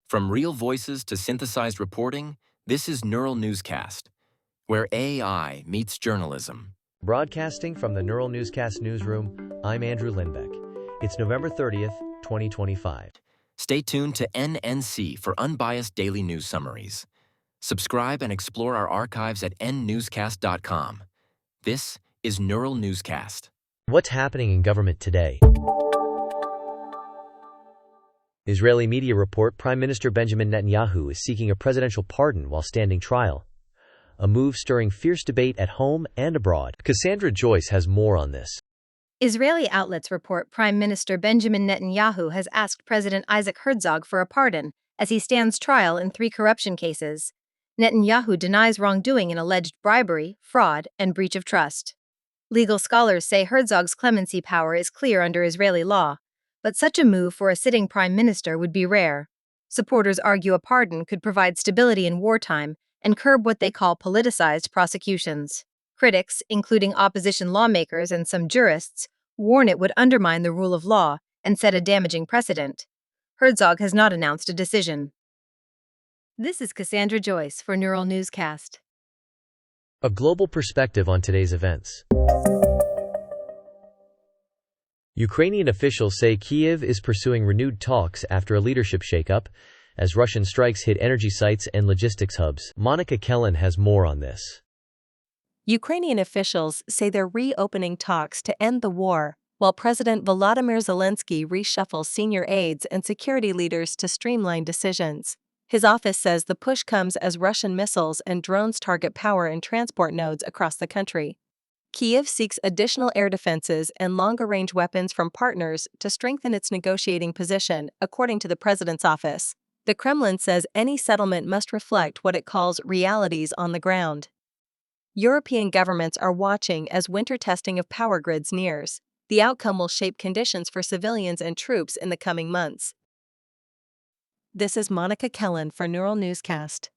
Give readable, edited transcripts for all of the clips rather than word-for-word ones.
From real voices to synthesized reporting, this is Neural Newscast, where AI meets journalism. Broadcasting from the Neural Newscast newsroom, I'm Andrew Lindbeck. It's November 30th, 2025. Stay tuned to NNC for unbiased daily news summaries. Subscribe and explore our archives at nnewscast.com. This is Neural Newscast. What's happening in government today? Israeli media report Prime Minister Benjamin Netanyahu is seeking a presidential pardon while standing trial. A move stirring fierce debate at home and abroad. Cassandra Joyce has more on this. Israeli outlets report Prime Minister Benjamin Netanyahu has asked President Isaac Herzog for a pardon as he stands trial in 3 corruption cases. Netanyahu denies wrongdoing in alleged bribery, fraud, and breach of trust. Legal scholars say Herzog's clemency power is clear under Israeli law, but such a move for a sitting prime minister would be rare. Supporters argue a pardon could provide stability in wartime and curb what they call politicized prosecutions. Critics, including opposition lawmakers and some jurists, warn it would undermine the rule of law and set a damaging precedent. Herzog has not announced a decision. This is Cassandra Joyce for Neural Newscast. A global perspective on today's events. Ukrainian officials say Kyiv is pursuing renewed talks after a leadership shakeup, as Russian strikes hit energy sites and logistics hubs. Monica Kellen has more on this. Ukrainian officials say they're reopening talks to end the war, while President Volodymyr Zelensky reshuffles senior aides and security leaders to streamline decisions. His office says the push comes as Russian missiles and drones target power and transport nodes across the country. Kyiv seeks additional air defenses and longer-range weapons from partners to strengthen its negotiating position, according to the president's office. The Kremlin says any settlement must reflect what it calls realities on the ground. European governments are watching as winter testing of power grids nears. The outcome will shape conditions for civilians and troops in the coming months. This is Monica Kellen for Neural Newscast.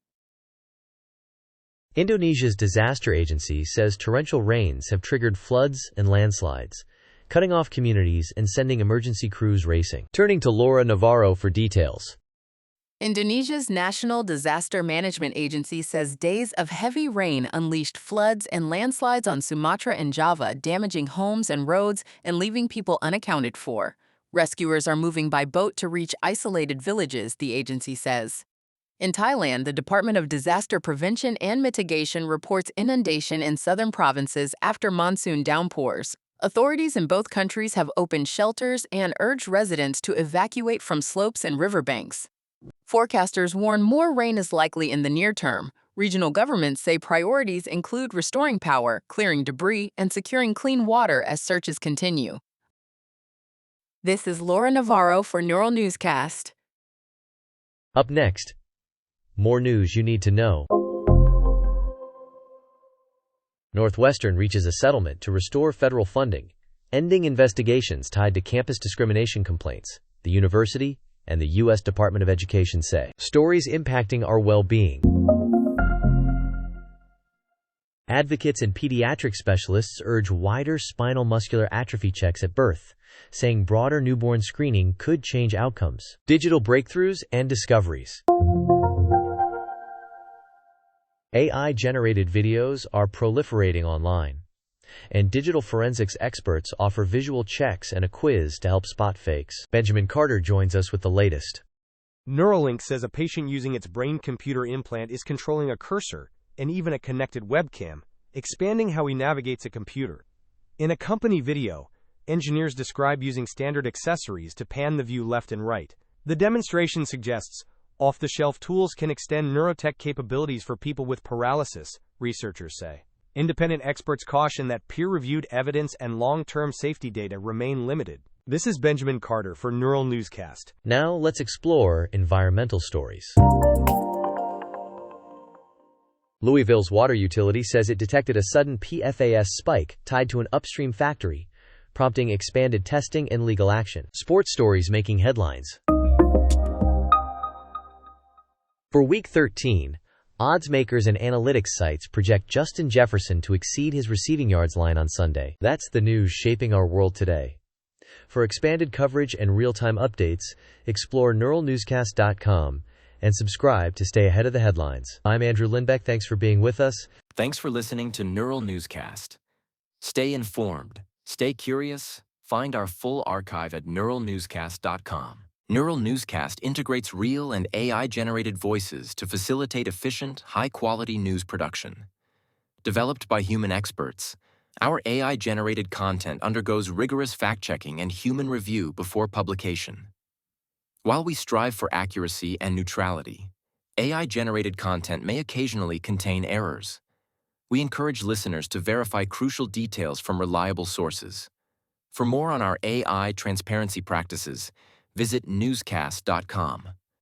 Indonesia's disaster agency says torrential rains have triggered floods and landslides, cutting off communities and sending emergency crews racing. Turning to Laura Navarro for details. Indonesia's National Disaster Management Agency says days of heavy rain unleashed floods and landslides on Sumatra and Java, damaging homes and roads and leaving people unaccounted for. Rescuers are moving by boat to reach isolated villages, the agency says. In Thailand, the Department of Disaster Prevention and Mitigation reports inundation in southern provinces after monsoon downpours. Authorities in both countries have opened shelters and urged residents to evacuate from slopes and riverbanks. Forecasters warn more rain is likely in the near term. Regional governments say priorities include restoring power, clearing debris, and securing clean water as searches continue. This is Laura Navarro for Neural Newscast. Up next, more news you need to know. Northwestern reaches a settlement to restore federal funding, ending investigations tied to campus discrimination complaints, the university and the U.S. Department of Education say. Stories impacting our well-being. Advocates and pediatric specialists urge wider spinal muscular atrophy checks at birth, saying broader newborn screening could change outcomes. Digital breakthroughs and discoveries. AI-generated videos are proliferating online, and digital forensics experts offer visual checks and a quiz to help spot fakes. Benjamin Carter joins us with the latest. Neuralink says a patient using its brain-computer implant is controlling a cursor and even a connected webcam, expanding how he navigates a computer. In a company video, engineers describe using standard accessories to pan the view left and right. The demonstration suggests off-the-shelf tools can extend neurotech capabilities for people with paralysis, researchers say. Independent experts caution that peer-reviewed evidence and long-term safety data remain limited. This is Benjamin Carter for Neural Newscast. Now let's explore environmental stories. Louisville's water utility says it detected a sudden PFAS spike tied to an upstream factory, prompting expanded testing and legal action. Sports stories making headlines. For Week 13, odds makers and analytics sites project Justin Jefferson to exceed his receiving yards line on Sunday. That's the news shaping our world today. For expanded coverage and real-time updates, explore neuralnewscast.com and subscribe to stay ahead of the headlines. I'm Andrew Lindbeck. Thanks for being with us. Thanks for listening to Neural Newscast. Stay informed, stay curious, find our full archive at neuralnewscast.com. Neural Newscast integrates real and AI-generated voices to facilitate efficient, high-quality news production. Developed by human experts, our AI-generated content undergoes rigorous fact-checking and human review before publication. While we strive for accuracy and neutrality, AI-generated content may occasionally contain errors. We encourage listeners to verify crucial details from reliable sources. For more on our AI transparency practices, visit newscast.com.